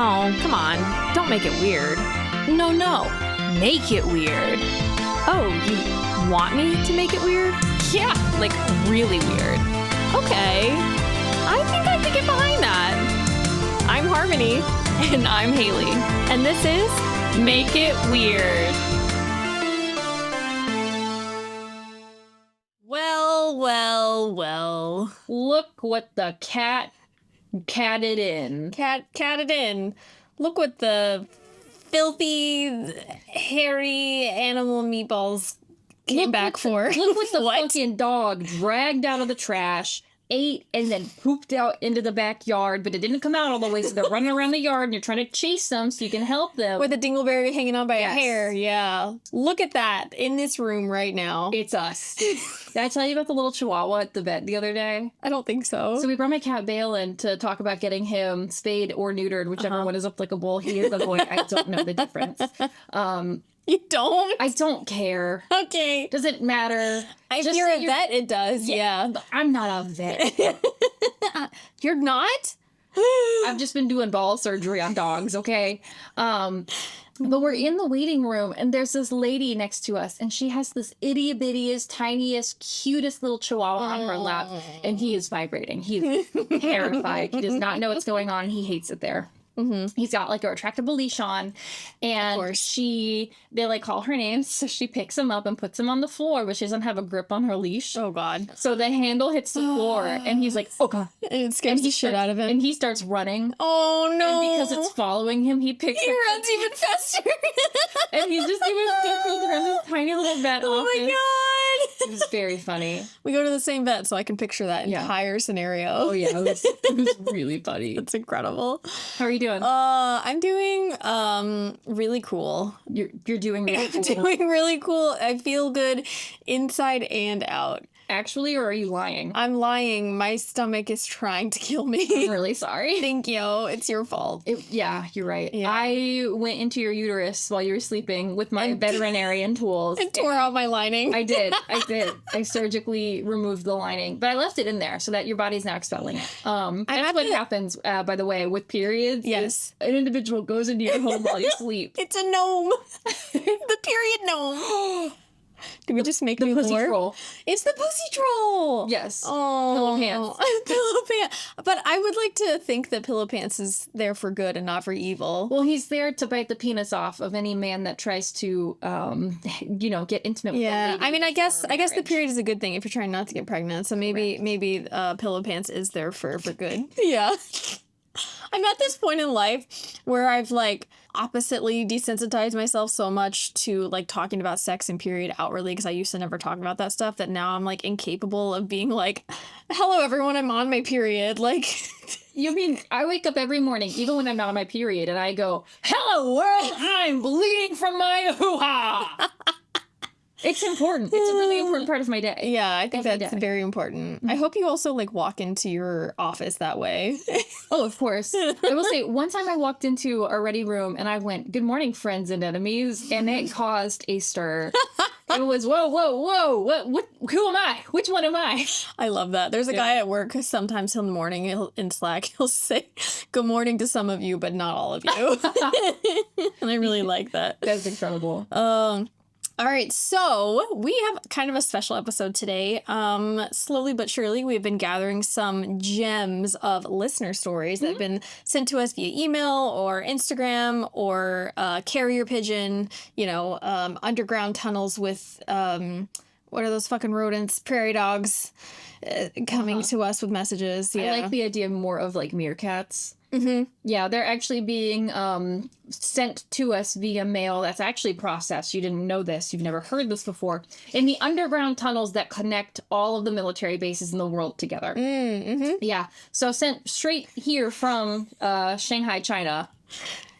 Oh, come on. Don't make it weird. No. Make it weird. Oh, you want me to make it weird? Yeah, like really weird. Okay. I think I could get behind that. I'm Harmony. And I'm Haley. And this is Make It Weird. Well. Look what the catted in. Catted in. Look what the filthy, hairy animal meatballs came back for. Look what the fucking dog dragged out of the trash, ate, and then pooped out into the backyard, but it didn't come out all the way, so they're running around the yard, and you're trying to chase them so you can help them. With a dingleberry hanging on by a hair, yeah. Look at that in this room right now. It's us. Did I tell you about the little chihuahua at the vet the other day? I don't think so. So we brought my cat Bale in to talk about getting him spayed or neutered, whichever one is applicable. He is a boy. I don't know the difference. You don't? I don't care. Okay. Doesn't matter. If you're a vet, it does, yeah. But I'm not a vet. You're not? I've just been doing ball surgery on dogs, okay? But we're in the waiting room, and there's this lady next to us, and she has this itty-bittiest, tiniest, cutest little chihuahua on her lap, and he is vibrating. He's terrified. He does not know what's going on, and he hates it there. Mm-hmm. He's got like a retractable leash on, and they like call her name, so she picks him up and puts him on the floor, but she doesn't have a grip on her leash. Oh God! So the handle hits the floor, and he's like, "Oh God!" And it scares the shit out of him, and he starts running. Oh no! And because it's following him, he runs even faster, and he's just doing circles around this tiny little vet. Oh my God! It was very funny. We go to the same vet, so I can picture that entire scenario. Oh yeah, it was really funny. It's incredible. How are you doing? I'm doing really cool. You're doing really cool. Doing really cool. I feel good inside and out. Actually, or are you lying? I'm lying. My stomach is trying to kill me. I'm really sorry. Thank you. It's your fault. Yeah, you're right. Yeah. I went into your uterus while you were sleeping with my veterinarian tools. And tore out my lining. I did. I surgically removed the lining, but I left it in there so that your body's not expelling it. That's what happens, by the way, with periods. Yes. An individual goes into your home while you sleep. It's a gnome. The period gnome. Did we just make the new pussy lore? troll? It's the pussy troll. Yes. Oh, Pillow pants. Pillow pants. But I would like to think that Pillow Pants is there for good and not for evil. Well, he's there to bite the penis off of any man that tries to, get intimate with yeah. them. I mean, I guess the period is a good thing if you're trying not to get pregnant. So maybe Pillow Pants is there for good. Yeah. I'm at this point in life where I've like oppositely desensitized myself so much to like talking about sex and period outwardly, because I used to never talk about that stuff, that now I'm like incapable of being like, hello everyone, I'm on my period. Like, you mean I wake up every morning, even when I'm not on my period, and I go, hello world, I'm bleeding from my hoo-ha. It's important. It's a really important part of my day. Yeah, I think that's very important. I hope you also like walk into your office that way. Oh, of course. I will say, one time I walked into a ready room and I went, good morning, friends and enemies, and it caused a stir. It was, whoa, what, who am I? Which one am I? I love that. There's a guy at work, sometimes in the morning in Slack, he'll say, good morning to some of you, but not all of you. And I really like that. That's incredible. All right, so we have kind of a special episode today. Slowly but surely, we've been gathering some gems of listener stories that have been sent to us via email or Instagram or carrier pigeon, underground tunnels with, what are those fucking rodents? Prairie dogs coming to us with messages. Yeah. I like the idea more of like meerkats. Mm-hmm. Yeah, they're actually being sent to us via mail that's actually processed. You didn't know this. You've never heard this before. In the underground tunnels that connect all of the military bases in the world together. Mm-hmm. Yeah. So sent straight here from Shanghai, China,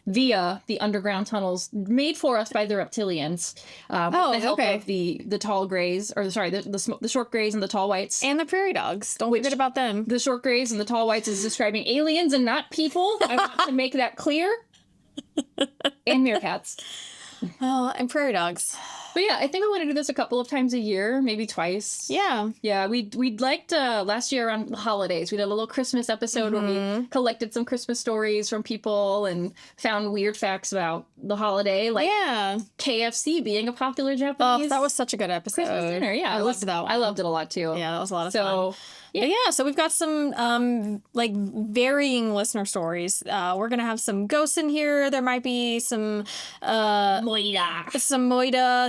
via the underground tunnels made for us by the reptilians. With the help of the tall grays, or sorry, the short grays and the tall whites. And the prairie dogs. Don't forget about them. The short grays and the tall whites is describing aliens and not people. I want to make that clear. And meerkats. Oh, and prairie dogs. But yeah, I think I want to do this a couple of times a year, maybe twice. Yeah. Yeah, we liked last year around the holidays. We did a little Christmas episode where we collected some Christmas stories from people and found weird facts about the holiday, like KFC being a popular Japanese. Oh, that was such a good episode. Christmas dinner. Yeah, I loved that one. I loved it a lot too. Yeah, that was a lot of fun. Yeah. But yeah, so we've got some like varying listener stories. We're gonna have some ghosts in here. There might be some moida,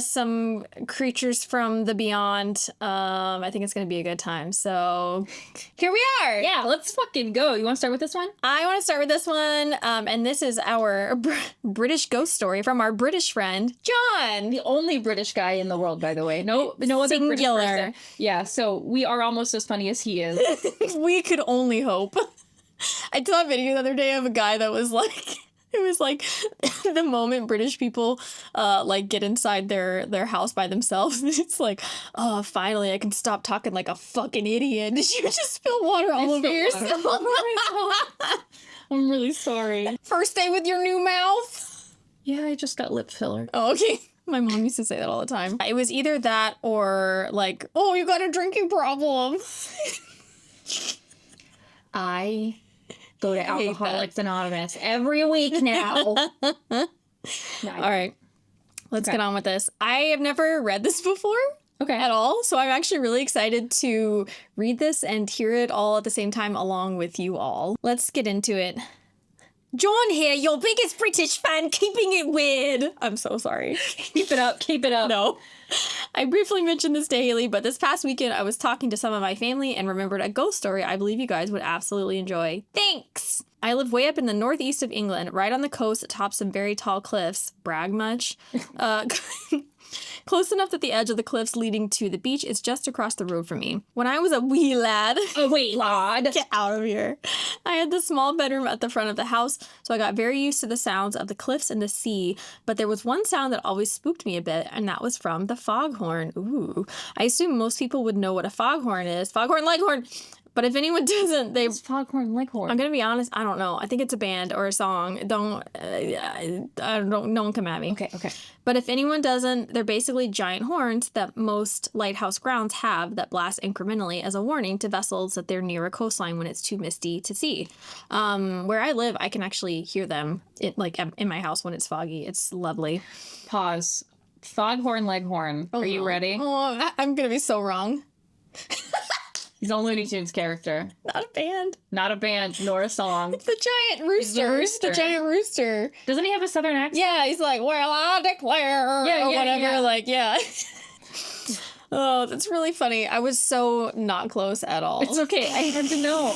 some creatures from the beyond. I think it's gonna be a good time. So here we are. Yeah, let's fucking go. You want to start with this one? I want to start with this one, and this is our British ghost story from our British friend John, the only British guy in the world, by the way. No other British person. Yeah, so we are almost as funny as he is. We could only hope. I saw a video the other day of a guy that was like, it was like the moment British people like get inside their house by themselves. It's like, oh, finally I can stop talking like a fucking idiot. Did you just spill water all over yourself? I'm really sorry. First day with your new mouth? Yeah, I just got lip filler. Oh, okay. My mom used to say that all the time. It was either that or like, oh, you got a drinking problem. I go to Alcoholics Anonymous every week now. All right. Let's get on with this. I have never read this before. At all. So I'm actually really excited to read this and hear it all at the same time along with you all. Let's get into it. John here, your biggest British fan, keeping it weird. I'm so sorry. Keep it up. Keep it up. No. I briefly mentioned this to Haley, but this past weekend I was talking to some of my family and remembered a ghost story I believe you guys would absolutely enjoy. Thanks! I live way up in the northeast of England, right on the coast atop some very tall cliffs. Brag much? Close enough that the edge of the cliffs leading to the beach is just across the road from me. When I was a wee lad... Get out of here. I had the small bedroom at the front of the house, so I got very used to the sounds of the cliffs and the sea, but there was one sound that always spooked me a bit, and that was from the foghorn. Ooh. I assume most people would know what a foghorn is. Foghorn, leghorn! But if anyone doesn't, It's Foghorn Leghorn. I'm gonna be honest, I don't know. I think it's a band or a song. No one come at me. Okay. But if anyone doesn't, they're basically giant horns that most lighthouse grounds have that blast incrementally as a warning to vessels that they're near a coastline when it's too misty to see. Where I live, I can actually hear them in my house when it's foggy. It's lovely. Pause. Foghorn Leghorn. Are you ready? Oh, I'm gonna be so wrong. He's a Looney Tunes character. Not a band. Not a band, nor a song. It's the giant rooster. It's the giant rooster. Doesn't he have a southern accent? Yeah, he's like, well, I declare, or whatever. Yeah. Oh, that's really funny. I was so not close at all. It's okay. I had to know.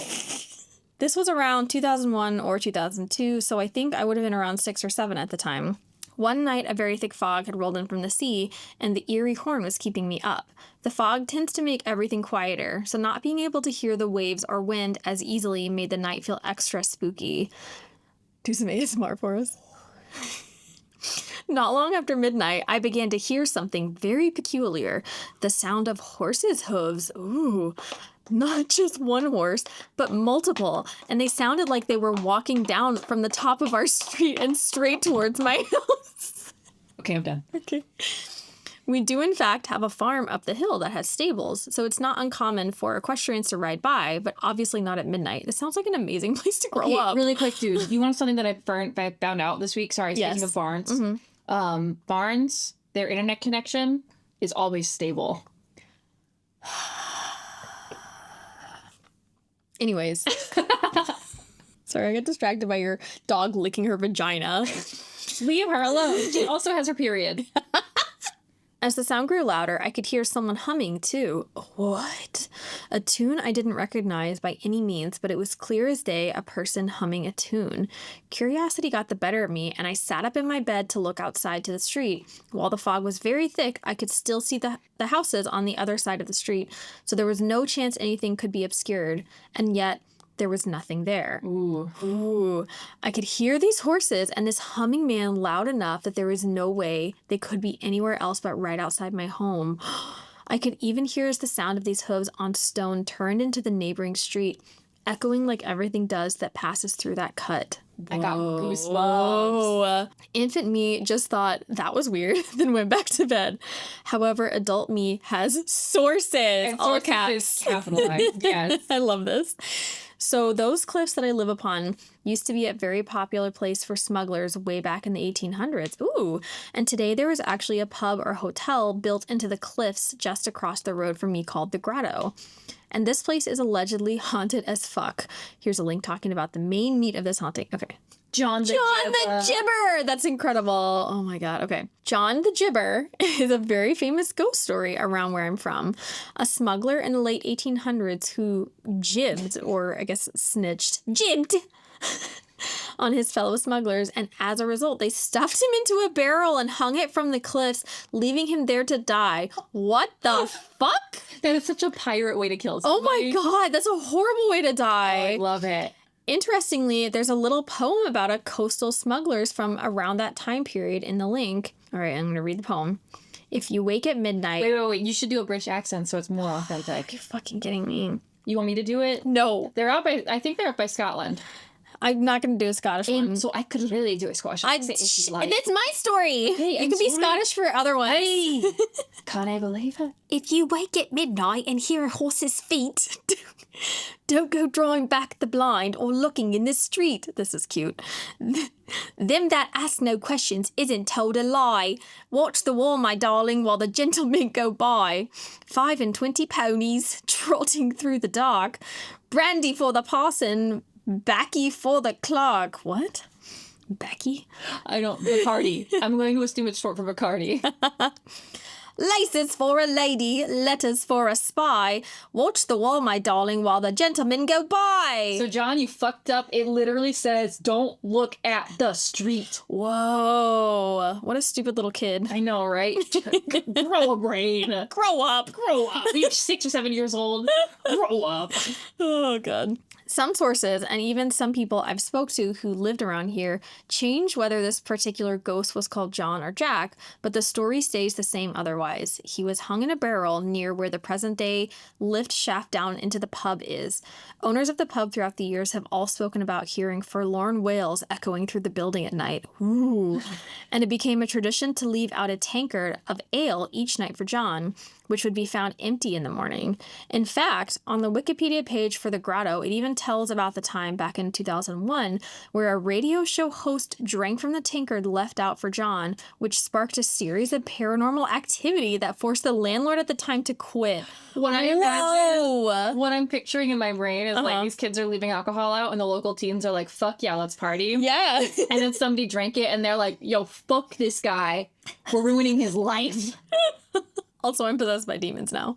This was around 2001 or 2002, so I think I would have been around 6 or 7 at the time. One night, a very thick fog had rolled in from the sea, and the eerie horn was keeping me up. The fog tends to make everything quieter, so not being able to hear the waves or wind as easily made the night feel extra spooky. Do some ASMR for us. Not long after midnight, I began to hear something very peculiar. The sound of horses' hooves. Ooh. Not just one horse, but multiple, and they sounded like they were walking down from the top of our street and straight towards my house. Okay, I'm done. Okay. We do, in fact, have a farm up the hill that has stables, so it's not uncommon for equestrians to ride by, but obviously not at midnight. It sounds like an amazing place to grow up. Really quick, dude. You want something that I found out this week? Sorry, speaking of barns. Mm-hmm. Barns, their internet connection is always stable. Anyways. Sorry, I got distracted by your dog licking her vagina. Leave her alone. She also has her period. As the sound grew louder, I could hear someone humming, too. What? A tune I didn't recognize by any means, but it was clear as day a person humming a tune. Curiosity got the better of me, and I sat up in my bed to look outside to the street. While the fog was very thick, I could still see the houses on the other side of the street, so there was no chance anything could be obscured, and yet there was nothing there. Ooh. I could hear these horses and this humming man loud enough that there was no way they could be anywhere else but right outside my home. I could even hear as the sound of these hooves on stone turned into the neighboring street, echoing like everything does that passes through that cut. I got goosebumps. Whoa. Infant me just thought that was weird, then went back to bed. However, adult me has sources. And All sources caps. is capitalized, yes. I love this. So those cliffs that I live upon used to be a very popular place for smugglers way back in the 1800s. Ooh. And today there is actually a pub or hotel built into the cliffs just across the road from me called the Grotto. And this place is allegedly haunted as fuck. Here's a link talking about the main meat of this haunting. Okay. John the Gibber! That's incredible. Oh my god. Okay. John the Gibber is a very famous ghost story around where I'm from. A smuggler in the late 1800s who jibbed, or I guess jibbed, on his fellow smugglers, and as a result, they stuffed him into a barrel and hung it from the cliffs, leaving him there to die. What the fuck? That is such a pirate way to kill Oh somebody. my god, that's a horrible way to die. I love it. Interestingly, there's a little poem about a coastal smugglers from around that time period in the link. All right, I'm going to read the poem. If you wake at midnight... Wait. You should do a British accent so it's more authentic. You're fucking kidding me. You want me to do it? No. I think they're up by Scotland. I'm not going to do a Scottish one. So I could really do a Scottish accent if you like. It's my story. Hey, you can be Scottish for other ones. Hey! Can't I believe it? If you wake at midnight and hear a horse's feet, don't go drawing back the blind or looking in the street. This is cute. Them that ask no questions isn't told a lie. Watch the wall, my darling, while the gentlemen go by. 25 ponies trotting through the dark. Brandy for the parson, baccy for the clerk. What? Backy? I don't. Bacardi. I'm going to assume it's short for Bacardi. Laces for a lady, letters for a spy. Watch the wall, my darling, while the gentlemen go by. So, John, you fucked up. It literally says, don't look at the street. Whoa. What a stupid little kid. I know, right? Grow a brain. Grow up. Grow up. You're 6 or 7 years old. Grow up. Oh, God. Some sources, and even some people I've spoke to who lived around here, change whether this particular ghost was called John or Jack, but the story stays the same otherwise. He was hung in a barrel near where the present-day lift shaft down into the pub is. Owners of the pub throughout the years have all spoken about hearing forlorn wails echoing through the building at night. Ooh. And it became a tradition to leave out a tankard of ale each night for John, which would be found empty in the morning. In fact, on the Wikipedia page for the Grotto, it even tells about the time back in 2001 where a radio show host drank from the tankard left out for John, which sparked a series of paranormal activity that forced the landlord at the time to quit. What I'm picturing in my brain is like these kids are leaving alcohol out and the local teens are like, fuck yeah, let's party. Yeah. And then somebody drank it and they're like, yo, fuck this guy. We're ruining his life. Also, I'm possessed by demons now.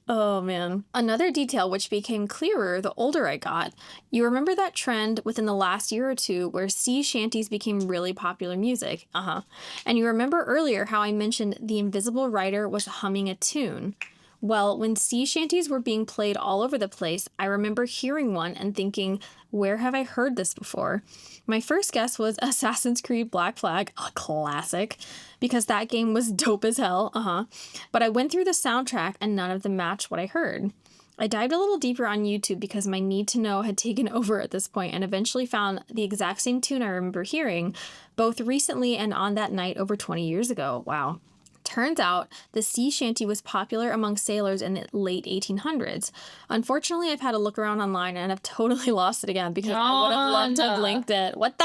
Oh, man. Another detail which became clearer the older I got. You remember that trend within the last year or two where sea shanties became really popular music? And you remember earlier how I mentioned the invisible writer was humming a tune? Well, when sea shanties were being played all over the place, I remember hearing one and thinking, where have I heard this before? My first guess was Assassin's Creed Black Flag, a classic, because that game was dope as hell, But I went through the soundtrack and none of them matched what I heard. I dived a little deeper on YouTube because my need to know had taken over at this point and eventually found the exact same tune I remember hearing, both recently and on that night over 20 years ago. Wow. Turns out the sea shanty was popular among sailors in the late 1800s. Unfortunately, I've had to look around online and I've totally lost it again because I would have loved to have linked it. What the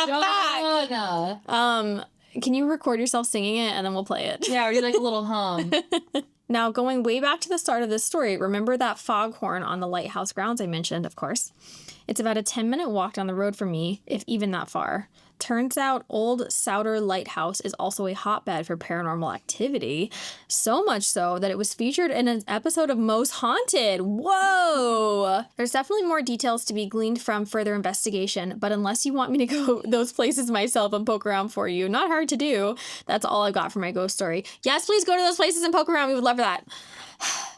fuck? Can you record yourself singing it and then we'll play it? Yeah, or do like a little hum. Now, going way back to the start of this story, remember that foghorn on the lighthouse grounds I mentioned, of course? It's about a 10-minute walk down the road from me, if even that far. Turns out Old Souter Lighthouse is also a hotbed for paranormal activity. So much so that it was featured in an episode of Most Haunted. Whoa! There's definitely more details to be gleaned from further investigation, but unless you want me to go those places myself and poke around for you, not hard to do. That's all I've got for my ghost story. Yes, please go to those places and poke around. We would love that.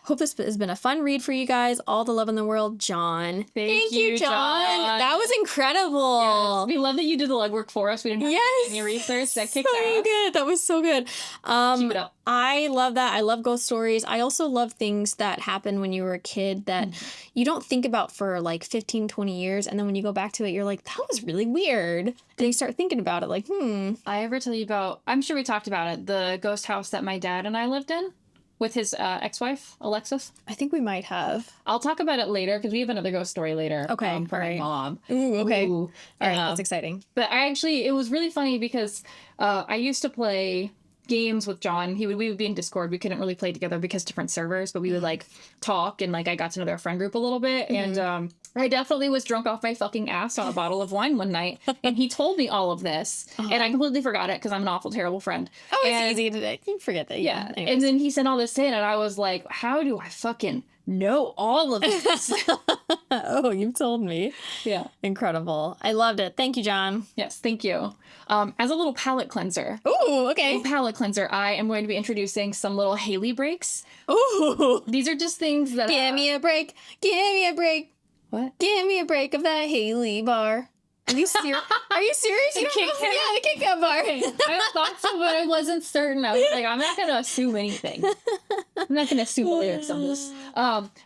Hope this has been a fun read for you guys. All the love in the world, John. Thank you, John. That was incredible. incredible. We love that you did the legwork for us. We didn't have to do any research. That kicked so ass. good. That was so good. Keep it up. I love that. I love ghost stories. I also love things that happen when you were a kid that you don't think about for like 15, 20 years. And then when you go back to it, you're like, that was really weird. And you start thinking about it like, I ever tell you about, I'm sure we talked about it, the ghost house that my dad and I lived in with his ex-wife, Alexis. I think we might have. I'll talk about it later because we have another ghost story later. Okay. For my mom. Ooh, okay. Ooh. All right. That's exciting. But it was really funny because I used to play games with John. We would be in Discord. We couldn't really play together because different servers, but we would like talk and like I got to know their friend group a little bit. And I definitely was drunk off my fucking ass on a bottle of wine one night. And he told me all of this. And I completely forgot it because I'm an awful, terrible friend. Oh, it's and, easy to you forget that. Yeah. Anyways. And then he sent all this in and I was like, how do I fucking know all of this? Oh, you've told me. Yeah. Incredible. I loved it. Thank you, John. Yes, thank you. As a little palate cleanser. Ooh, okay. Palate cleanser, I am going to be introducing some little Haley breaks. Ooh. These are just things that Give me a break. Give me a break. What? Give me a break of that Haley bar. Are you serious? Are you serious? You don't Kit know? Kat? Yeah, the Kit Kat bar. I thought so, but I wasn't certain. I was like, I'm not going to assume anything. I'm not going to assume the lyrics on this.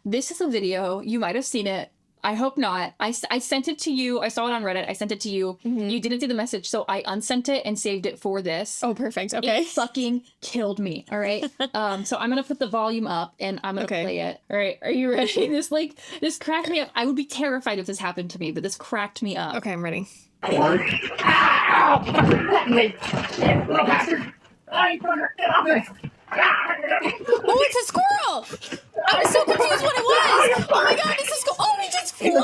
This is a video. You might have seen it. I hope not. I sent it to you. I saw it on Reddit. I sent it to you. You didn't see the message, so I unsent it and saved it for this. Oh, perfect. Okay. It fucking killed me. All right. So I'm gonna put the volume up and I'm gonna play it. All right. Are you ready? This cracked me up. I would be terrified if this happened to me, but this cracked me up. Okay, I'm ready. Little bastard! Get off me! Oh, it's a squirrel! I was so confused what it was! Oh my god, it's a squirrel! Oh, he just flew in!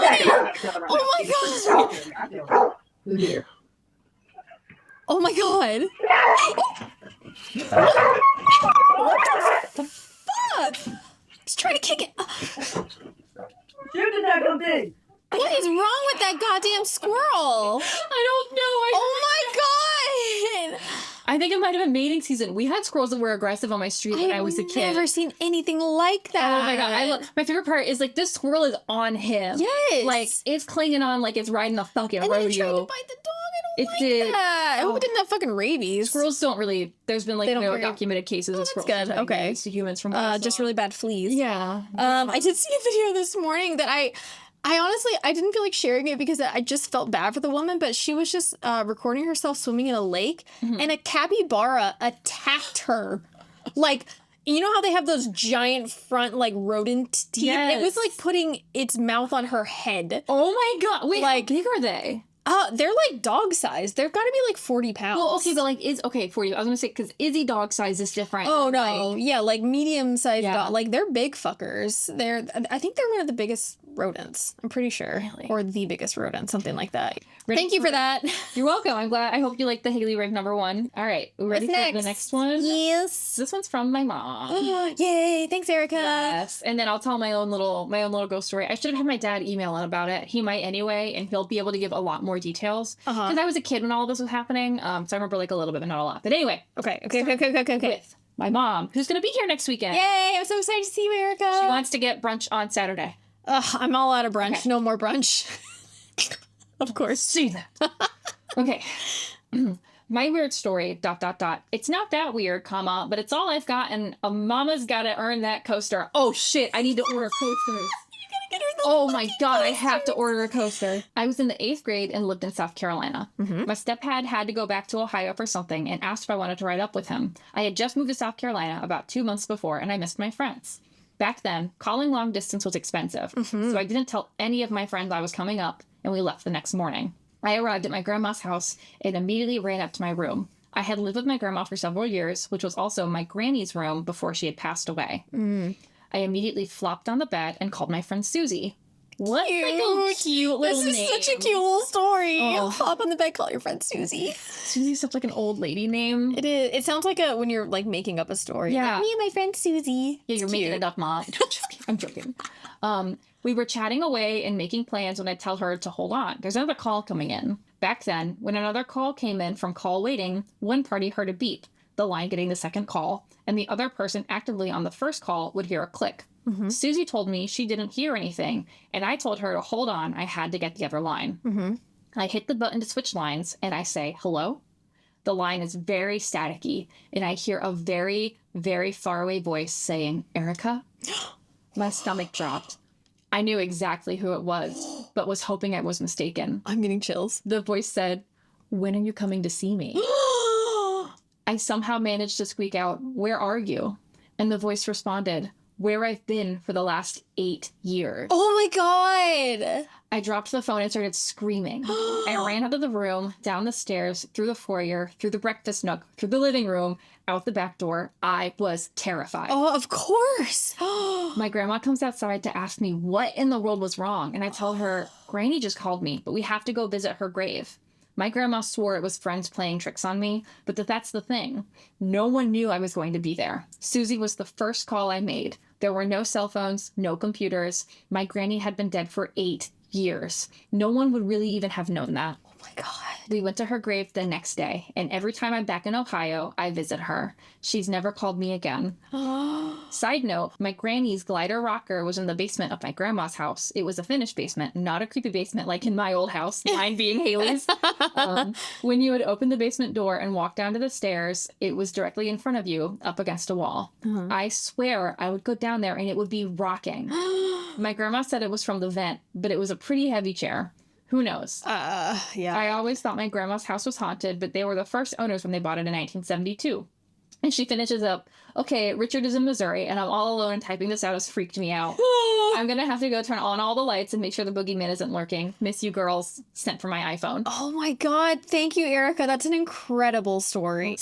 Oh my god! Oh my god! What the fuck? He's trying to kick it. You did that little thing! What is wrong with that goddamn squirrel? I don't know. Oh my god! I think it might have been mating season. We had squirrels that were aggressive on my street when I was a kid. I've never seen anything like that. Oh my god! My favorite part is like this squirrel is on him. Yes. Like it's clinging on like it's riding a fucking and rodeo. then it tried to bite the dog. I don't It like did. that. I hope it didn't have fucking rabies. Squirrels don't really. There's been like They don't no very- documented cases of that's squirrels good. attacking Okay. to humans from Just really bad fleas. yeah. I did see a video this morning that I honestly, I didn't feel like sharing it because I just felt bad for the woman, but she was just recording herself swimming in a lake and a capybara attacked her. Like, you know how they have those giant front, like, rodent teeth? Yes. It was like putting its mouth on her head. Oh my god! Wait, Like- how big are they? They're like dog size. They've got to be like 40 pounds. Well, okay, but like for you. I was gonna say because Izzy dog size is different. Oh no, Like, yeah, like medium sized Yeah. dog. Like they're big fuckers. I think they're one of the biggest rodents. I'm pretty sure, Really? or the biggest rodent, something like that. Ready Thank you for that. You're welcome. I'm glad. I hope you like the Haley rig number 1. All right, we ready What's for the next one? Yes. This one's from my mom. Yay! Thanks, Erica. Yes, and then I'll tell my own little ghost story. I should have had my dad email in about it. He might anyway, and he'll be able to give a lot more details. Because I was a kid when all of this was happening, so I remember like a little bit, but not a lot. But anyway, Okay. with my mom, who's gonna be here next weekend. Yay! I'm so excited to see you, Erica. She wants to get brunch on Saturday. Ugh, I'm all out of brunch. Okay. No more brunch. Of course. See that. Okay. My weird story, ... It's not that weird, but it's all I've got, and a mama's gotta earn that coaster. Oh shit, I need to order coasters. Oh my god, I have to order a coaster. I was in the 8th grade and lived in South Carolina. My stepdad had to go back to Ohio for something and asked if I wanted to ride up with him. I had just moved to South Carolina about 2 months before, and I missed my friends. Back then, calling long distance was expensive, so I didn't tell any of my friends I was coming up, and we left the next morning. I arrived at my grandma's house and immediately ran up to my room. I had lived with my grandma for several years, which was also my granny's room before she had passed away. I immediately flopped on the bed and called my friend Susie. What like a cute little This is name. such a cute little story. Oh. Hop on the bed, call your friend Susie. Susie's such like an old lady name. It is. It sounds like when you're like making up a story. Yeah. Like, me and my friend Susie. Yeah, you're making it up, Mom. I'm joking. We were chatting away and making plans when I tell her to hold on. There's another call coming in. Back then, when another call came in from call waiting, one party heard a beep, the line getting the second call, and the other person actively on the first call would hear a click. Susie told me she didn't hear anything, and I told her to hold on. I had to get the other line. I hit the button to switch lines and I say, hello. The line is very staticky, and I hear a very, very far away voice saying, Erica? My stomach dropped. I knew exactly who it was, but was hoping I was mistaken. I'm getting chills. The voice said, when are you coming to see me? I somehow managed to squeak out, where are you? And the voice responded, where I've been for the last 8 years. Oh my God. I dropped the phone and started screaming. I ran out of the room, down the stairs, through the foyer, through the breakfast nook, through the living room, out the back door. I was terrified. Oh, of course. My grandma comes outside to ask me what in the world was wrong. And I tell her, Granny just called me, but we have to go visit her grave. My grandma swore it was friends playing tricks on me, but that's the thing. No one knew I was going to be there. Susie was the first call I made. There were no cell phones, no computers. My granny had been dead for 8 years. No one would really even have known that. Oh my God. We went to her grave the next day, and every time I'm back in Ohio, I visit her. She's never called me again. Side note, my granny's glider rocker was in the basement of my grandma's house. It was a finished basement, not a creepy basement like in my old house, mine being Haley's. When you would open the basement door and walk down to the stairs, it was directly in front of you, up against a wall. I swear I would go down there and it would be rocking. My grandma said it was from the vent, but it was a pretty heavy chair. Who knows? Yeah. I always thought my grandma's house was haunted, but they were the first owners when they bought it in 1972. And she finishes up, okay, Richard is in Missouri, and I'm all alone and typing this out has freaked me out. I'm going to have to go turn on all the lights and make sure the boogeyman isn't lurking. Miss you girls. Sent from my iPhone. Oh my God. Thank you, Erica. That's an incredible story.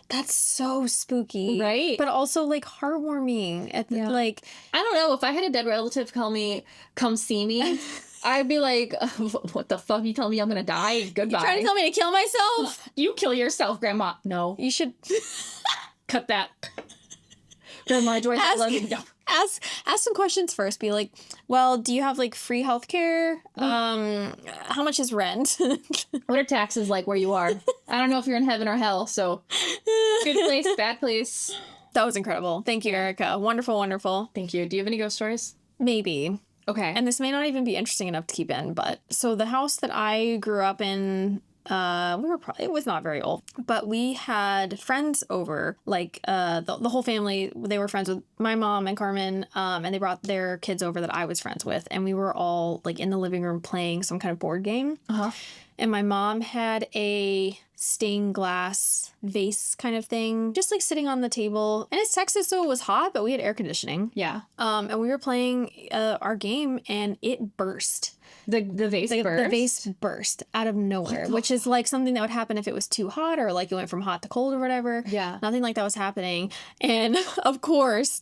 That's so spooky. Right? But also like heartwarming. Yeah. Like, I don't know. If I had a dead relative come see me, I'd be like, what the fuck? You telling me I'm going to die? Goodbye. you trying to tell me to kill myself? You kill yourself, Grandma. No. You should Cut that. Grandma, do I have love you? No. ask some questions first. Be like, well, do you have like free healthcare? How much is rent? What are taxes like where you are? I don't know if you're in heaven or hell, so good place, bad place. That was incredible. Thank you, Erica. Wonderful, wonderful. Thank you. Do you have any ghost stories? Maybe. Okay. And this may not even be interesting enough to keep in, but so the house that I grew up in, it was not very old, but we had friends over, like the whole family. They were friends with my mom and Carmen, and they brought their kids over that I was friends with, and we were all like in the living room playing some kind of board game. And my mom had a stained glass vase kind of thing, just like sitting on the table. And it's Texas, so it was hot, but we had air conditioning. Yeah. And we were playing our game, and it burst. The vase burst? The vase burst out of nowhere, which is like something that would happen if it was too hot or like it went from hot to cold or whatever. Yeah. Nothing like that was happening. And of course,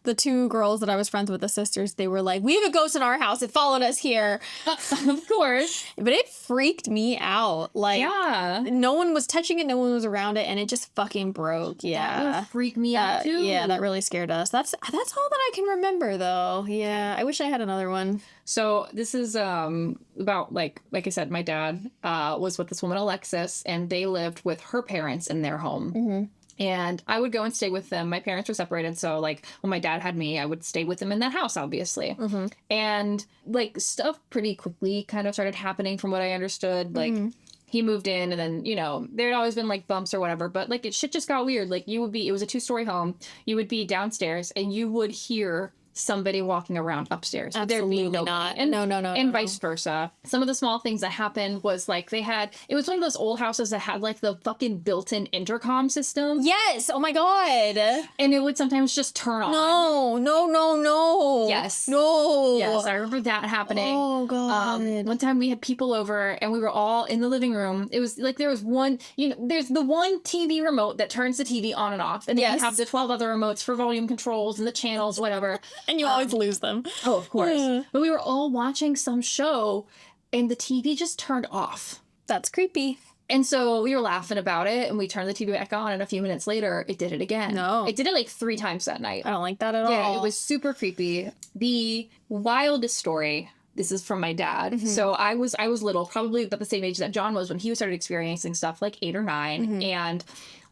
the two girls that I was friends with, the sisters, they were like, we have a ghost in our house. It followed us here. Of course. But it freaked me out. Like, Yeah. no one was touching it. No one was around it. And it just fucking broke. That Yeah. would freak me out too. Yeah, that really scared us. That's all that I can remember, though. Yeah. I wish I had another one. So this is about like I said, my dad was with this woman Alexis, and they lived with her parents in their home. And I would go and stay with them. My parents were separated, so like when my dad had me, I would stay with them in that house, obviously. And like stuff pretty quickly kind of started happening from what I understood. Like he moved in, and then, you know, there had always been like bumps or whatever, but like shit just got weird. Like it was a 2-story home. You would be downstairs and you would hear somebody walking around upstairs. Absolutely not. And, No. And vice versa. Some of the small things that happened was like it was one of those old houses that had like the fucking built-in intercom system. Yes. Oh my God. And it would sometimes just turn on. No. Yes. No. Yes, I remember that happening. Oh God. One time we had people over and we were all in the living room. It was like there was one, there's the one TV remote that turns the TV on and off. And then Yes. you have the 12 other remotes for volume controls and the channels, whatever. And you always lose them. Oh, of course. But we were all watching some show and the TV just turned off. That's creepy. And so we were laughing about it and we turned the TV back on, and a few minutes later it did it again. No. It did it like 3 times that night. I don't like that at all. Yeah, it was super creepy. The wildest story, this is from my dad. So I was little, probably about the same age that John was when he started experiencing stuff, like 8 or 9. And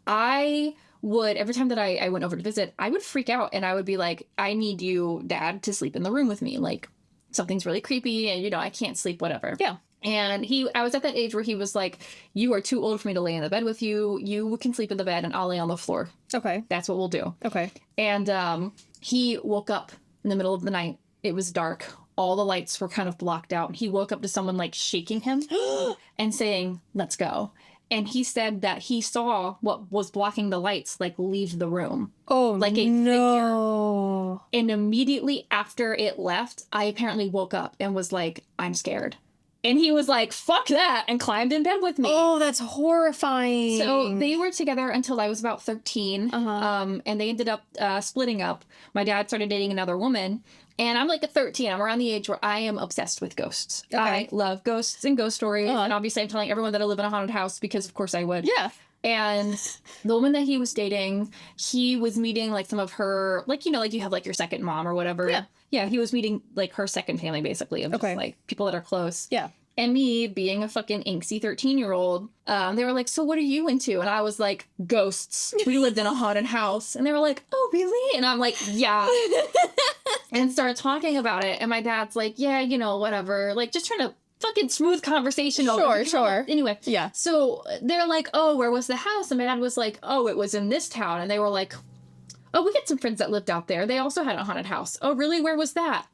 I would, every time that I went over to visit, I would freak out and I would be like, I need you, Dad, to sleep in the room with me. Like, something's really creepy and, I can't sleep, whatever. Yeah. And I was at that age where he was like, you are too old for me to lay in the bed with you. You can sleep in the bed and I'll lay on the floor. Okay. That's what we'll do. Okay. And he woke up in the middle of the night. It was dark. All the lights were kind of blocked out. He woke up to someone like shaking him and saying, let's go. And he said that he saw what was blocking the lights like leave the room. Oh, like a no. figure. And immediately after it left, I apparently woke up and was like, I'm scared. And he was like, fuck that, and climbed in bed with me. Oh, that's horrifying. So they were together until I was about 13. Uh-huh. And they ended up splitting up. My dad started dating another woman. And I'm like a 13. I'm around the age where I am obsessed with ghosts. Okay. I love ghosts and ghost stories. Uh-huh. And obviously I'm telling everyone that I live in a haunted house because of course I would. Yeah. And the woman that he was dating, he was meeting like some of her, like, you know, like you have like your second mom or whatever. Yeah. Yeah, he was meeting like her second family basically of just like people that are close. Yeah. And me being a fucking angsty 13-year-old, they were like, so what are you into? And I was like, ghosts. We lived in a haunted house. And they were like, oh, really? And I'm like, yeah. And started talking about it. And my dad's like, yeah, you know, whatever. Like, just trying to fucking smooth conversation over. Sure. Anyway. Yeah. So they're like, oh, where was the house? And my dad was like, oh, it was in this town. And they were like, oh, we got some friends that lived out there. They also had a haunted house. Oh, really? Where was that?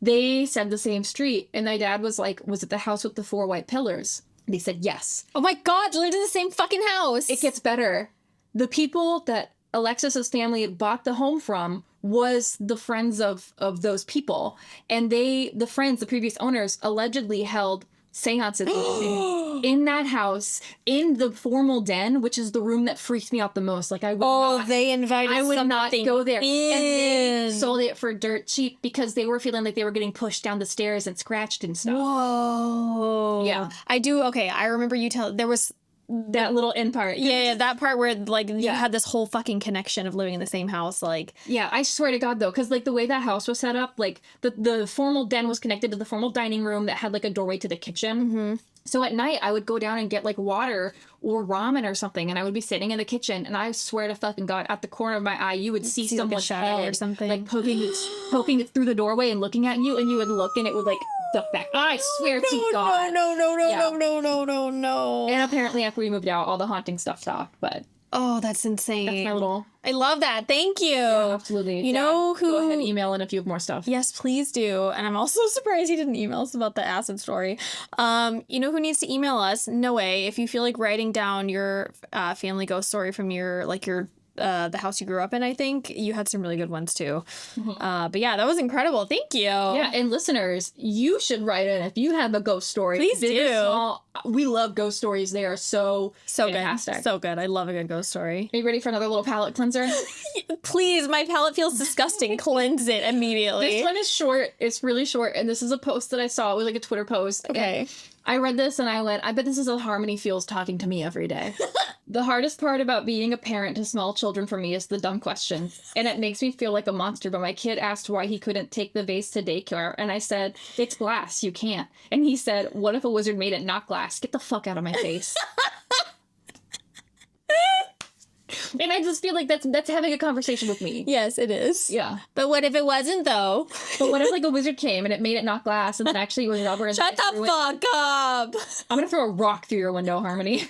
They said the same street. And my dad was like, was it the house with the 4 white pillars? And they said, yes. Oh my God, they lived in the same fucking house. It gets better. The people that Alexis's family bought the home from was the friends of those people. And the previous owners, allegedly held seances in that house, in the formal den, which is the room that freaked me out the most. Like, I would they invited I would not go there. in. And they sold it for dirt cheap because they were feeling like they were getting pushed down the stairs and scratched and stuff. Whoa. Yeah. I do. Okay. I remember you there was That little end part. yeah, that part where like you had this whole fucking connection of living in the same house. Like, Yeah, I swear to God, though, because, like, the way that house was set up, like, the formal den was connected to the formal dining room that had, like, a doorway to the kitchen. mm-hmm. So at night, I would go down and get, like, water or ramen or something, and I would be sitting in the kitchen, and I swear to fucking God, at the corner of my eye, you would see like, a someone's shadow head, or something. like, poking it through the doorway and looking at you, and you would look, and it would, like, duck back. I swear to God. No. And apparently, after we moved out, all the haunting stuff stopped, but Oh, that's insane. that's my little... I love that. Thank you. Absolutely. You know who... Go ahead and email in if you have more stuff. Yes, please do. And I'm also surprised he didn't email us about the acid story. You know who needs to email us? No way. If you feel like writing down your family ghost story from the house you grew up in, I think you had some really good ones too. Mm-hmm. But yeah, that was incredible. Thank you. Yeah, and listeners, you should write in if you have a ghost story. Please Big or do. small. We love ghost stories. They are so fantastic. Good. So good. I love a good ghost story. Are you ready for another little palate cleanser? Please, my palate feels disgusting. Cleanse it immediately. This one is short. It's really short. And this is a post that I saw. It was like a Twitter post. Okay. And I read this and I went, I bet this is how Harmony feels talking to me every day. The hardest part about being a parent to small children for me is the dumb questions. And it makes me feel like a monster. But my kid asked why he couldn't take the vase to daycare. And I said, it's glass. You can't. And he said, what if a wizard made it not glass? Get the fuck out of my face. And I just feel like that's having a conversation with me. Yes, it is. Yeah. But what if it wasn't, though? But what if, like, a wizard came and it made it not glass and then actually it was rubber? And Shut the fuck up. I'm gonna throw a rock through your window, Harmony.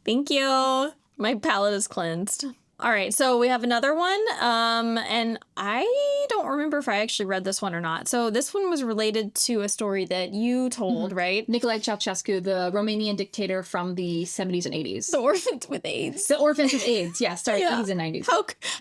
Thank you. My palate is cleansed. All right, so we have another one, and I don't remember if I actually read this one or not. So this one was related to a story that you told, right? Nicolae Ceausescu, the Romanian dictator from the 70s and 80s. The orphans with AIDS. The orphans with AIDS, yeah, sorry, Yeah. 80s and 90s.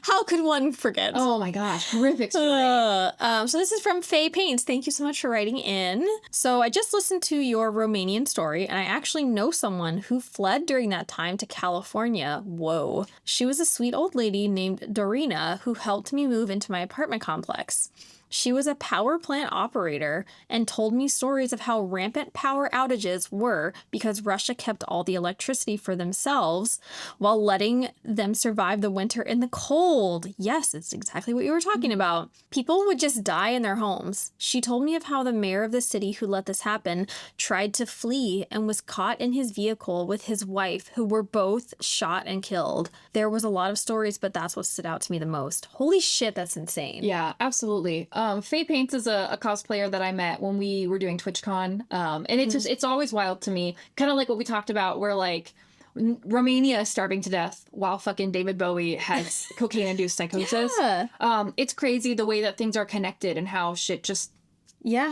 How could one forget? Oh my gosh, horrific story. So this is from Faye Paints. Thank you so much for writing in. So I just listened to your Romanian story, and I actually know someone who fled during that time to California. Whoa. She was a sweet old lady named Dorina who helped me move into my apartment complex. She was a power plant operator and told me stories of how rampant power outages were because Russia kept all the electricity for themselves while letting them survive the winter in the cold. Yes, it's exactly what you were talking about. People would just die in their homes. She told me of how the mayor of the city who let this happen tried to flee and was caught in his vehicle with his wife, who were both shot and killed. There was a lot of stories, but that's what stood out to me the most. Holy shit, that's insane. Yeah, absolutely. Faye Paints is a cosplayer that I met when we were doing TwitchCon. And it's just, it's always wild to me. Kind of like what we talked about, where like Romania is starving to death while fucking David Bowie has cocaine-induced psychosis. Yeah. It's crazy the way that things are connected and how shit just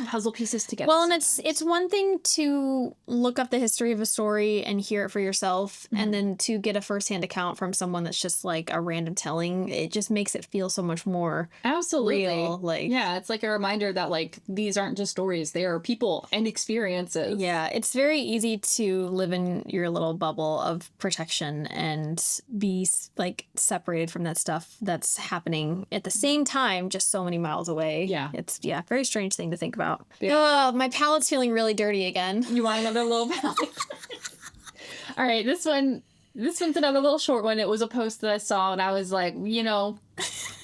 puzzle pieces together. Well, and it's one thing to look up the history of a story and hear it for yourself, and then to get a firsthand account from someone that's just like a random telling. It just makes it feel so much more absolutely real. Like, yeah, it's like a reminder that like these aren't just stories; they are people and experiences. yeah, it's very easy to live in your little bubble of protection and be like separated from that stuff that's happening at the same time, just so many miles away. Yeah. It's very strange thing to think about. Yeah. Oh, my palate's feeling really dirty again. You want another little palette? All right, this one's another little short one. It was a post that I saw, and I was like, you know.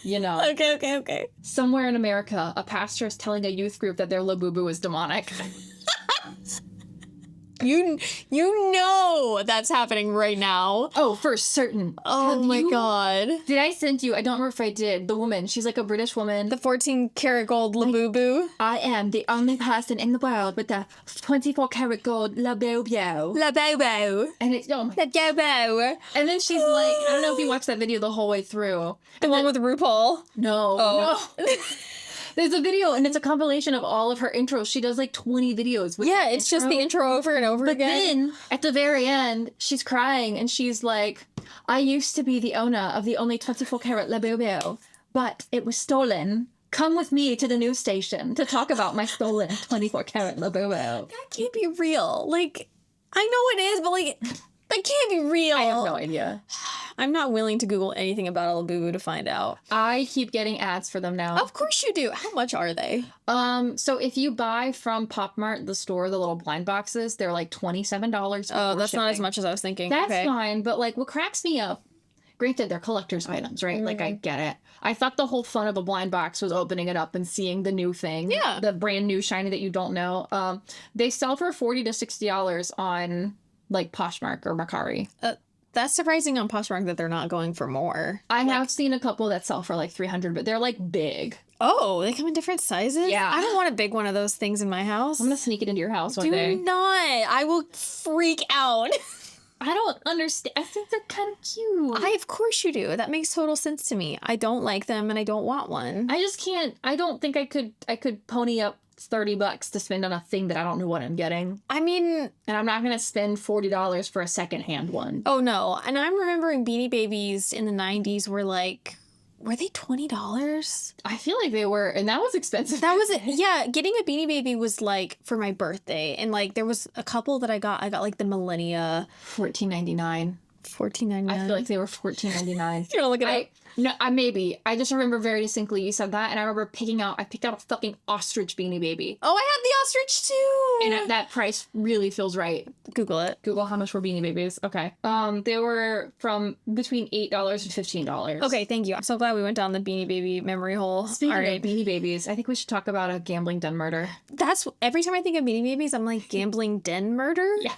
Okay. Somewhere in America, a pastor is telling a youth group that their Labubu is demonic. You know that's happening right now. Oh, for certain. Oh my God. Did I send you? I don't remember if I did. The woman. She's like a British woman. The 14 karat gold Labubu. I am the only person in the world with the 24 karat gold Labubu. Labubu. And it's oh my. Labubu. And then she's like, I don't know if you watched that video the whole way through. The one with RuPaul. No. Oh. No. There's a video, and it's a compilation of all of her intros. She does like 20 videos. With Yeah, it's just the intro over and over but again. then, at the very end, she's crying, and she's like, I used to be the owner of the only 24 karat Labubu, but it was stolen. Come with me to the news station to talk about my stolen 24 karat Labubu. That can't be real. Like, I know it is, but like, that can't be real. I have no idea. I'm not willing to Google anything about a Labubu to find out. I keep getting ads for them now. Of course you do. How much are they? So if you buy from Pop Mart, the store, the little blind boxes, they're like $27. Oh, that's not as shipping. much as I was thinking. That's okay. fine, but like what cracks me up, granted they're collector's items, right? Like I get it. I thought the whole fun of a blind box was opening it up and seeing the new thing. Yeah. The brand new shiny that you don't know. They sell for $40 to $60 on like Poshmark or Mercari. That's surprising on Poshmark that they're not going for more. I have seen a couple that sell for like $300, but they're like big. Oh, they come in different sizes? Yeah. I don't want a big one of those things in my house. I'm gonna sneak it into your house one Do day. not. I will freak out. I don't understand. I think they're kind of cute. Of course you do. That makes total sense to me. I don't like them and I don't want one. I just can't. I don't think I could pony up $30 to spend on a thing that I don't know what I'm getting. I mean, And I'm not gonna spend $40 for a secondhand one. oh no. And I'm remembering Beanie Babies in the 90s were like, were they $20? I feel like they were, and that was expensive. That was it. Yeah, getting a Beanie Baby was like for my birthday. And like there was a couple that I got like the Millennia. $14.99. $14.99. I feel like they were $14.99. You wanna look it up? No, maybe. I just remember very distinctly you said that, and I remember I picked out a fucking ostrich Beanie Baby. Oh, I have the ostrich too. And at that price really feels right. Google it. Google how much were Beanie Babies. Okay. They were from between $8 and $15. Okay, thank you. I'm so glad we went down the Beanie Baby memory hole. Speaking All right. of Beanie Babies, I think we should talk about a gambling den murder. That's every time I think of Beanie Babies, I'm like gambling den murder. Yeah.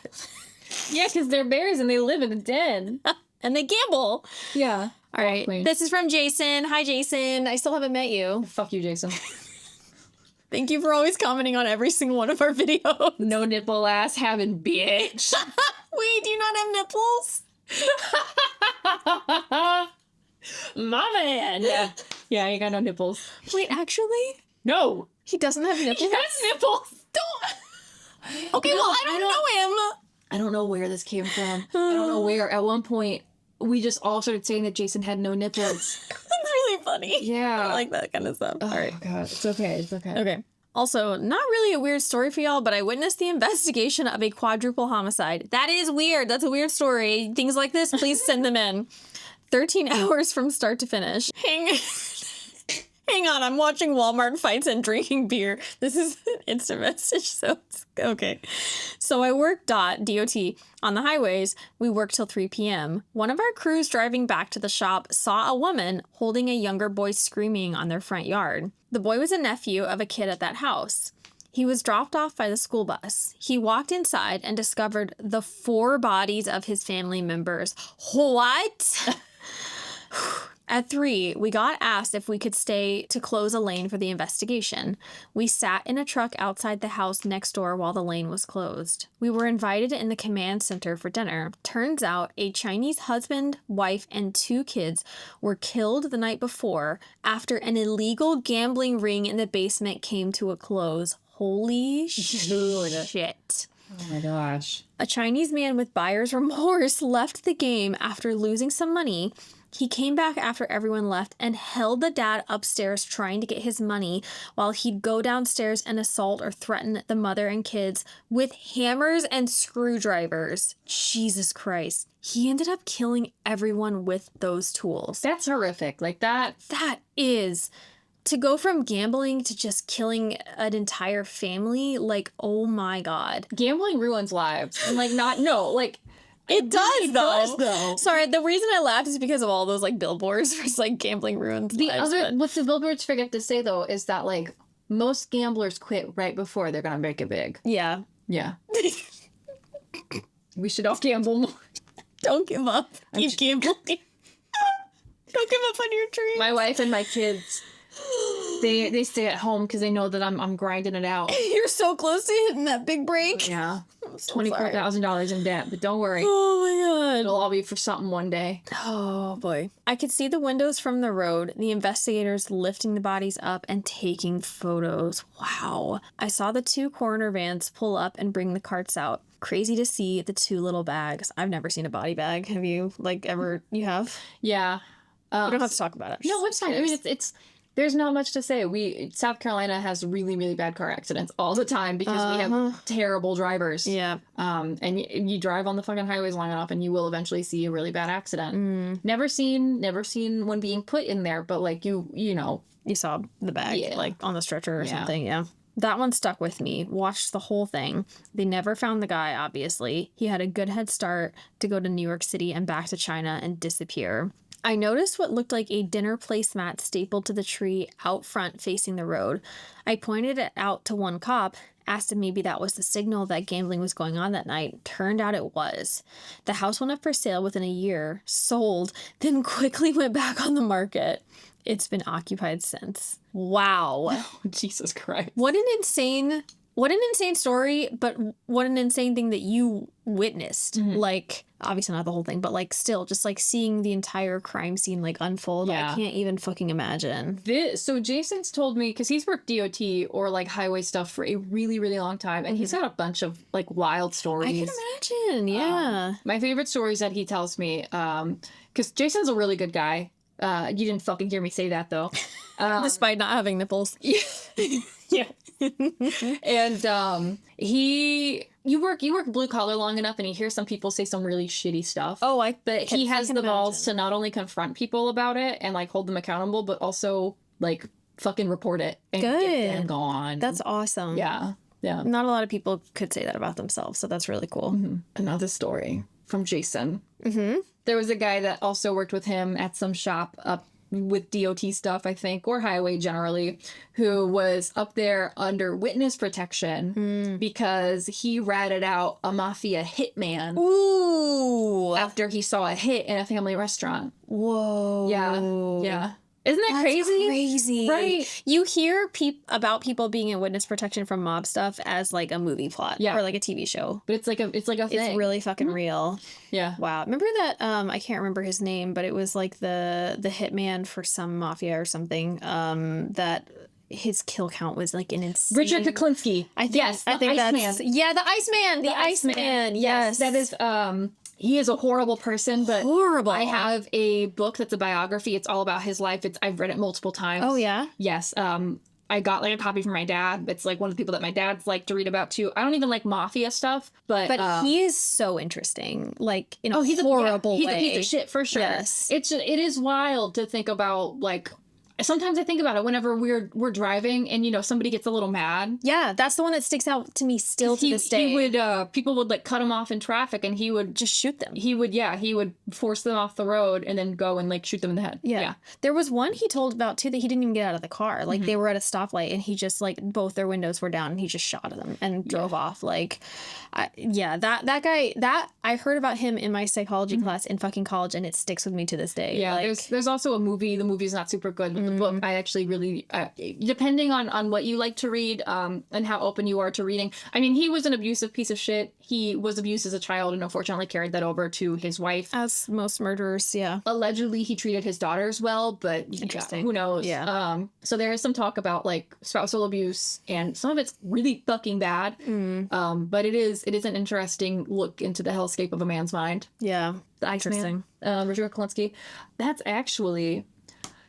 Yeah, because they're bears and they live in a den. And they gamble. Yeah. All right. Queen. This is from Jason. Hi, Jason. I still haven't met you. Fuck you, Jason. Thank you for always commenting on every single one of our videos. No nipple ass having bitch. Wait, do you not have nipples? My man. Yeah. Yeah, I ain't got no nipples. Wait, actually? No. He doesn't have nipples? He has nipples. Don't. Okay, well, I don't know him. I don't know where this came from. I don't know where. At one point, we just all started saying that Jason had no nipples. That's really funny. Yeah. I like that kind of stuff. Oh, All right. God. It's okay. It's okay. Okay. Also, not really a weird story for y'all, but I witnessed the investigation of a quadruple homicide. That is weird. That's a weird story. Things like this, please send them in. 13 hours from start to finish. Hang on, I'm watching Walmart fights and drinking beer. This is an instant message, so it's okay. So I work DOT on the highways. We work till 3 p.m. One of our crews driving back to the shop saw a woman holding a younger boy screaming on their front yard. The boy was a nephew of a kid at that house. He was dropped off by the school bus. He walked inside and discovered the 4 bodies of his family members. What? At 3, we got asked if we could stay to close a lane for the investigation. We sat in a truck outside the house next door while the lane was closed. We were invited in the command center for dinner. Turns out a Chinese husband, wife, and 2 kids were killed the night before after an illegal gambling ring in the basement came to a close. Holy shit. Oh my gosh. A Chinese man with buyer's remorse left the game after losing some money. He came back after everyone left and held the dad upstairs trying to get his money while he'd go downstairs and assault or threaten the mother and kids with hammers and screwdrivers. Jesus Christ. He ended up killing everyone with those tools. That's horrific. Like that. That is... To go from gambling to just killing an entire family, like, oh my God. Gambling ruins lives. And like It does, though. though. Sorry, the reason I laughed is because of all those, like, billboards for, like, gambling ruins lives. What the billboards forget to say, though, is that, like, most gamblers quit right before they're gonna make it big. Yeah. Yeah. We should all gamble more. Don't give up. Keep gambling. Don't give up on your dreams. My wife and my kids, they stay at home because they know that I'm grinding it out. You're so close to hitting that big break. Yeah. I'm so sorry. $24,000 in debt, but don't worry. Oh my God. It'll all be for something one day. Oh boy. I could see the windows from the road, the investigators lifting the bodies up and taking photos. Wow. I saw the 2 coroner vans pull up and bring the carts out. Crazy to see the 2 little bags. I've never seen a body bag. Have you, like, ever? You have? Yeah. We don't have to talk about it. No, it's fine. I mean, it's there's not much to say. South Carolina has really, really bad car accidents all the time because we have terrible drivers. Yeah. And you drive on the fucking highways long enough and you will eventually see a really bad accident. Never seen one being put in there, but like you know. You saw the bag, like, on the stretcher or something, yeah. That one stuck with me. Watched the whole thing. They never found the guy, obviously. He had a good head start to go to New York City and back to China and disappear. I noticed what looked like a dinner placemat stapled to the tree out front facing the road. I pointed it out to one cop, asked if maybe that was the signal that gambling was going on that night. Turned out it was. The house went up for sale within a year, sold, then quickly went back on the market. It's been occupied since. Wow. Oh, Jesus Christ. What an insane story, but what an insane thing that you witnessed. Like, obviously not the whole thing, but like still just like seeing the entire crime scene like unfold. Yeah. I can't even fucking imagine. So Jason's told me, because he's worked DOT or like highway stuff for a really, really long time, and he's got a bunch of like wild stories. I can imagine, yeah. My favorite stories that he tells me, because Jason's a really good guy. You didn't fucking hear me say that though. Despite not having nipples. Yeah. And you work blue collar long enough and you hear some people say some really shitty stuff. Oh, but he has the balls to not only confront people about it and like hold them accountable, but also like fucking report it and get them gone. That's awesome. Yeah. Yeah. Not a lot of people could say that about themselves, so that's really cool. Another story from Jason. There was a guy that also worked with him at some shop up with DOT stuff, I think, or highway generally, who was up there under witness protection because he ratted out a mafia hitman. Ooh. After he saw a hit in a family restaurant. Whoa. Yeah. Yeah. Isn't that crazy? Crazy. Right. You hear about people being in witness protection from mob stuff as like a movie plot or like a TV show. But it's like a thing. It's really fucking real. Yeah. Wow. Remember that I can't remember his name, but it was like the hitman for some mafia or something that his kill count was like an insane. Richard Kuklinski. I think that's the Iceman. The Iceman. Yes. That is he is a horrible person, but horrible. I have a book that's a biography. It's all about his life. I've read it multiple times. Oh yeah? Yes. I got like a copy from my dad. It's like one of the people that my dad's like to read about too. I don't even like mafia stuff, but he is so interesting. Like in he's horrible way. He's a shit for sure. Yes. It is wild to think about like Sometimes I think about it whenever we're driving and, somebody gets a little mad. Yeah, that's the one that sticks out to me still to this day. He would, people would like cut him off in traffic and he would just shoot them. He would force them off the road and then go and like shoot them in the head. Yeah. There was one he told about too that he didn't even get out of the car. Like they were at a stoplight and he just like both their windows were down and he just shot them and drove off. Like, that guy, that I heard about him in my psychology class in fucking college and it sticks with me to this day. Yeah, like, there's also a movie. The movie's not super good, but the book I actually really, depending on what you like to read and how open you are to reading. I mean, he was an abusive piece of shit. He was abused as a child and unfortunately carried that over to his wife. As most murderers, yeah. Allegedly, he treated his daughters well, but who knows? Yeah. So there is some talk about like spousal abuse, and some of it's really fucking bad. But it is an interesting look into the hellscape of a man's mind. Yeah. The Iceman, Richard Kuklinski. That's actually...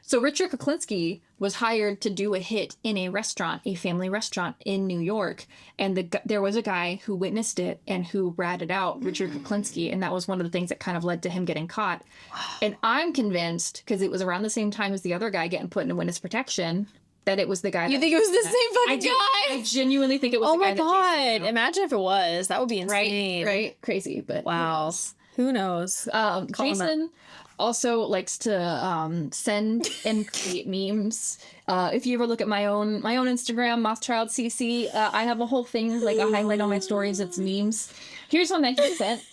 So Richard Kuklinski was hired to do a hit in a restaurant, a family restaurant in New York. And there was a guy who witnessed it and who ratted out Richard Kuklinski. And that was one of the things that kind of led to him getting caught. Wow. And I'm convinced, because it was around the same time as the other guy getting put into witness protection, that it was the guy. You think it was the same fucking guy? I genuinely think it was the guy. Oh my God. Imagine if it was. That would be insane. Right? Crazy. But wow. Who knows? Jason also likes to send and create memes. If you ever look at my own Instagram, MothChildCC, I have a whole thing, like a highlight on my stories. It's memes. Here's one that he sent.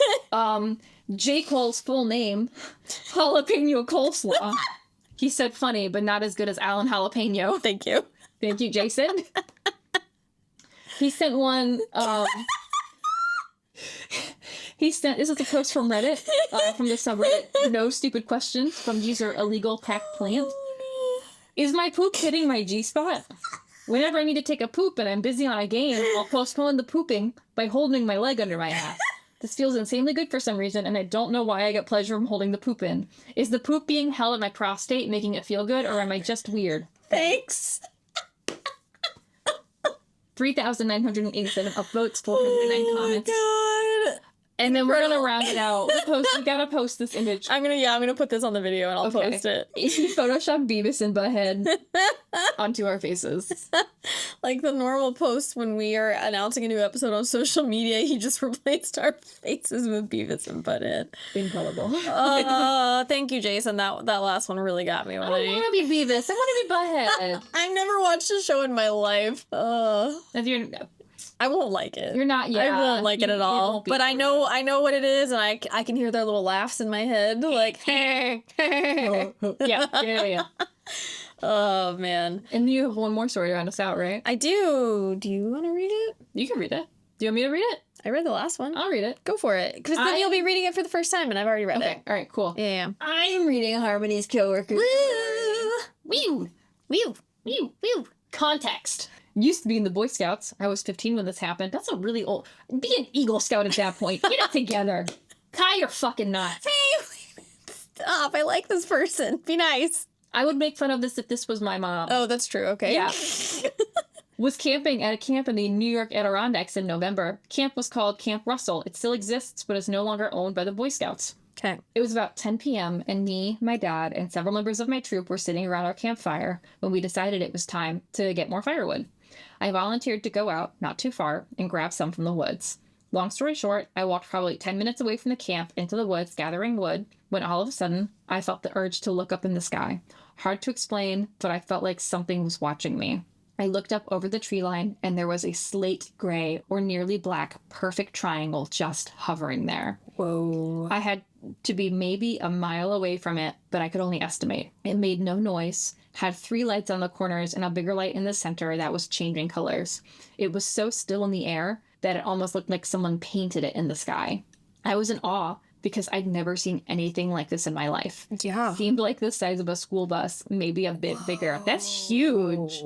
J. Cole's full name, Jalapeno Coleslaw. He said funny, but not as good as Alan Jalapeno. Thank you. Thank you, Jason. He sent one... this is a post from Reddit, from the subreddit, No Stupid Questions, from user Illegal Pack Plant. Is my poop hitting my G-spot? Whenever I need to take a poop and I'm busy on a game, I'll postpone the pooping by holding my leg under my ass. This feels insanely good for some reason, and I don't know why I get pleasure from holding the poop in. Is the poop being held in my prostate making it feel good, or am I just weird? Thanks. 3,987 upvotes, 409 comments. Oh my God. And then we're gonna round it out. We gotta post this image. I'm gonna put this on the video and I'll post it. He photoshopped Beavis and Butthead onto our faces. Like the normal post when we are announcing a new episode on social media, he just replaced our faces with Beavis and Butthead. Incredible. Thank you, Jason. That last one really got me. I don't want to be Beavis. I want to be Butthead. I've never watched a show in my life. I won't like it. You're not yet. I won't like it at all. But I know what it is, and I can hear their little laughs in my head, like. Yeah. Oh man. And you have one more story to round us out, right? I do. Do you want to read it? You can read it. Do you want me to read it? I read the last one. I'll read it. Go for it, because then you'll be reading it for the first time, and I've already read it. All right. Cool. Yeah. I'm reading Harmony's Coworkers. Woo! Woo! Context. Used to be in the Boy Scouts. I was 15 when this happened. That's a really old... Be an Eagle Scout at that point. Get it together. Tie your fucking knot. Hey, stop. I like this person. Be nice. I would make fun of this if this was my mom. Oh, that's true. Okay. Yeah. Was camping at a camp in the New York Adirondacks in November. Camp was called Camp Russell. It still exists, but is no longer owned by the Boy Scouts. Okay. It was about 10 p.m. and me, my dad, and several members of my troop were sitting around our campfire when we decided it was time to get more firewood. I volunteered to go out, not too far, and grab some from the woods. Long story short, I walked probably 10 minutes away from the camp into the woods gathering wood when all of a sudden I felt the urge to look up in the sky. Hard to explain, but I felt like something was watching me. I looked up over the tree line and there was a slate gray or nearly black perfect triangle just hovering there. Whoa. I had to be maybe a mile away from it, but I could only estimate. It made no noise, had 3 lights on the corners and a bigger light in the center that was changing colors. It was so still in the air that it almost looked like someone painted it in the sky. I was in awe because I'd never seen anything like this in my life. Yeah. Seemed like the size of a school bus, maybe a bit bigger. That's huge.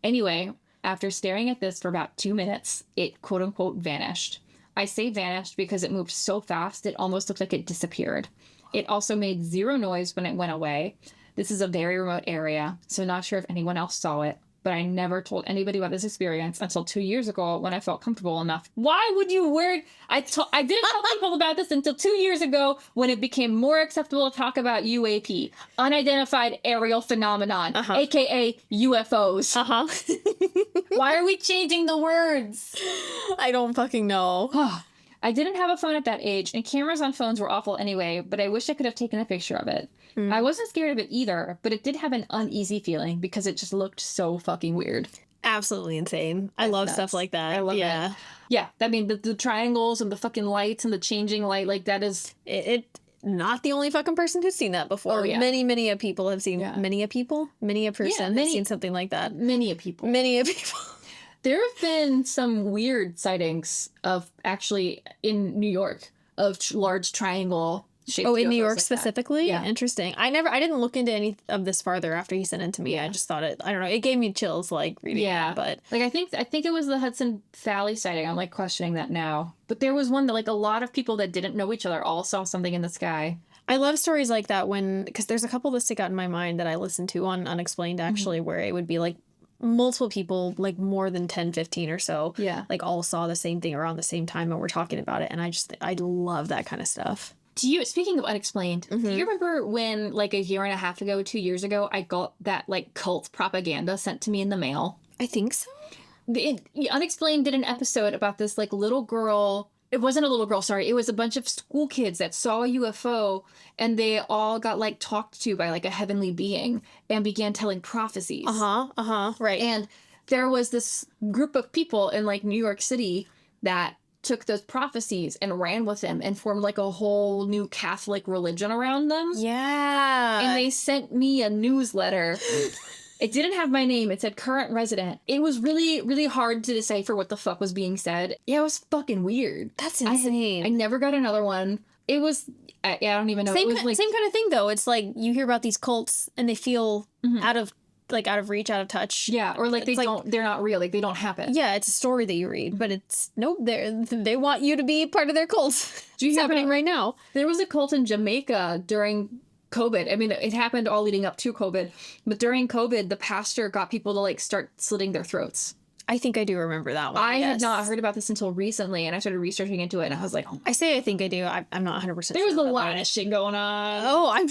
Anyway, after staring at this for about 2 minutes, it quote-unquote vanished. I say vanished because it moved so fast it almost looked like it disappeared. It also made 0 noise when it went away. This is a very remote area, so not sure if anyone else saw it. but I never told anybody about this experience until 2 years ago when I felt comfortable enough. Why would you wear it? I didn't tell people about this until 2 years ago when it became more acceptable to talk about UAP, unidentified aerial phenomenon, aka UFOs. Why are we changing the words? I don't fucking know. I didn't have a phone at that age, and cameras on phones were awful anyway, but I wish I could have taken a picture of it. I wasn't scared of it either, but it did have an uneasy feeling because it just looked so fucking weird. Absolutely insane. I love stuff like that. I love it. Yeah, I mean, the triangles and the fucking lights and the changing light, like that is... It not the only fucking person who's seen that before. Oh, yeah. Many a people have seen, many a person has seen something like that. Many a people. There have been some weird sightings of actually in New York of large triangle shaped. Oh, in New York like specifically? Yeah. Interesting. I didn't look into any of this farther after he sent it to me. I just thought I don't know, it gave me chills like reading it, but like I think it was the Hudson Valley sighting. I'm like questioning that now. But there was one that like a lot of people that didn't know each other all saw something in the sky. I love stories like that because there's a couple that stick out in my mind that I listened to on Unexplained actually, where it would be like multiple people, like more than 10, 15 or so, like all saw the same thing around the same time and we're talking about it. And I love that kind of stuff. Speaking of Unexplained, do you remember when like a year and a half ago, 2 years ago, I got that like cult propaganda sent to me in the mail? I think so. Unexplained did an episode about this like little girl. It wasn't a little girl, sorry. It was a bunch of school kids that saw a UFO and they all got like talked to by like a heavenly being and began telling prophecies. Right. And there was this group of people in like New York City that took those prophecies and ran with them and formed like a whole new Catholic religion around them. Yeah. And they sent me a newsletter. It didn't have my name. It said current resident. It was really, really hard to decipher what the fuck was being said. Yeah, it was fucking weird. That's insane. I never got another one. It was, I don't even know. Same, it was like, same kind of thing though. It's like you hear about these cults and they feel out of reach, out of touch. Yeah, or like it's they're not real. Like they don't happen. Yeah, it's a story that you read, but it's nope. They want you to be part of their cult. It's happening right now. There was a cult in Jamaica during COVID. I mean, it happened all leading up to COVID, but during COVID, the pastor got people to like start slitting their throats. I think I do remember that one. I had not heard about this until recently, and I started researching into it, and I was like, oh. I think I do. I'm not 100% There was a lot of shit going on. Oh,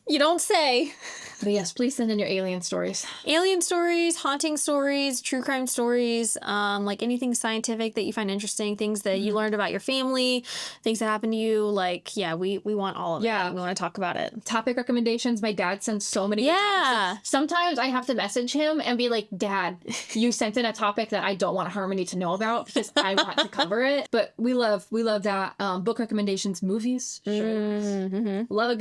you don't say. But yes, please send in your alien stories. Alien stories, haunting stories, true crime stories, like anything scientific that you find interesting, things that you learned about your family, things that happened to you. Like, yeah, we want all of it. We want to talk about it. Topic recommendations. My dad sends so many. Yeah. Sometimes I have to message him and be like, Dad, you sent in a topic that I don't want Harmony to know about because I want to cover it. But we love that. Book recommendations, movies. Sure. Love a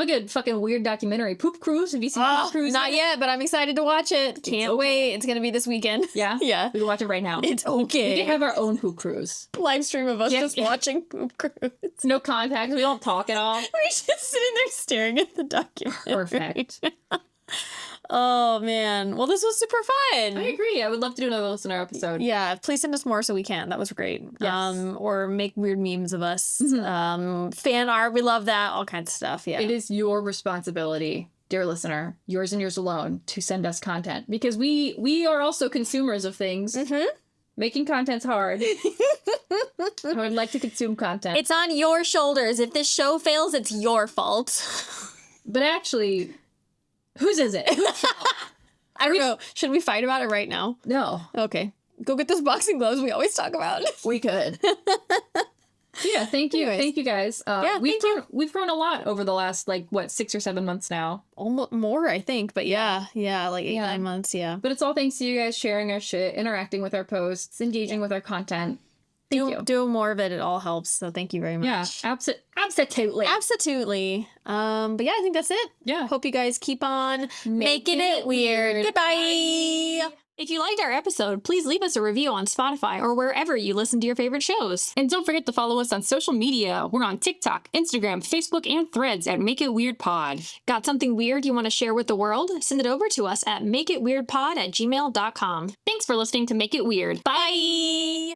good fucking weird documentary. Poop Cruise. Have you seen Poop Cruise? Not yet, but I'm excited to watch it. Can't wait. It's going to be this weekend. Yeah? Yeah. We can watch it right now. It's okay. We can have our own Poop Cruise. Live stream of us just watching Poop Cruise. No contact. We don't talk at all. We're just sitting there staring at the documentary. Perfect. Oh, man. Well, this was super fun. I agree. I would love to do another listener episode. Yeah. Please send us more so we can. That was great. Yes. Or make weird memes of us. Fan art. We love that. All kinds of stuff. Yeah. It is your responsibility, dear listener, yours and yours alone, to send us content because we are also consumers of things. Making content's hard. I would like to consume content. It's on your shoulders. If this show fails, it's your fault. But actually, whose is it? I don't know. Should we fight about it right now? No. Okay. Go get those boxing gloves we always talk about. We could. Yeah, thank you. Anyways. Thank you guys. We've grown a lot over the last 6 or 7 months now. Almost more, I think, but yeah, like 8, 9 months, yeah. But it's all thanks to you guys sharing our shit, interacting with our posts, engaging with our content. Thank you. Doing more of it, it all helps. So thank you very much. Yeah, absolutely. But yeah, I think that's it. Yeah. Hope you guys keep on making it weird. Goodbye. If you liked our episode, please leave us a review on Spotify or wherever you listen to your favorite shows. And don't forget to follow us on social media. We're on TikTok, Instagram, Facebook, and Threads at Make It Weird Pod. Got something weird you want to share with the world? Send it over to us at makeitweirdpod@gmail.com. Thanks for listening to Make It Weird. Bye!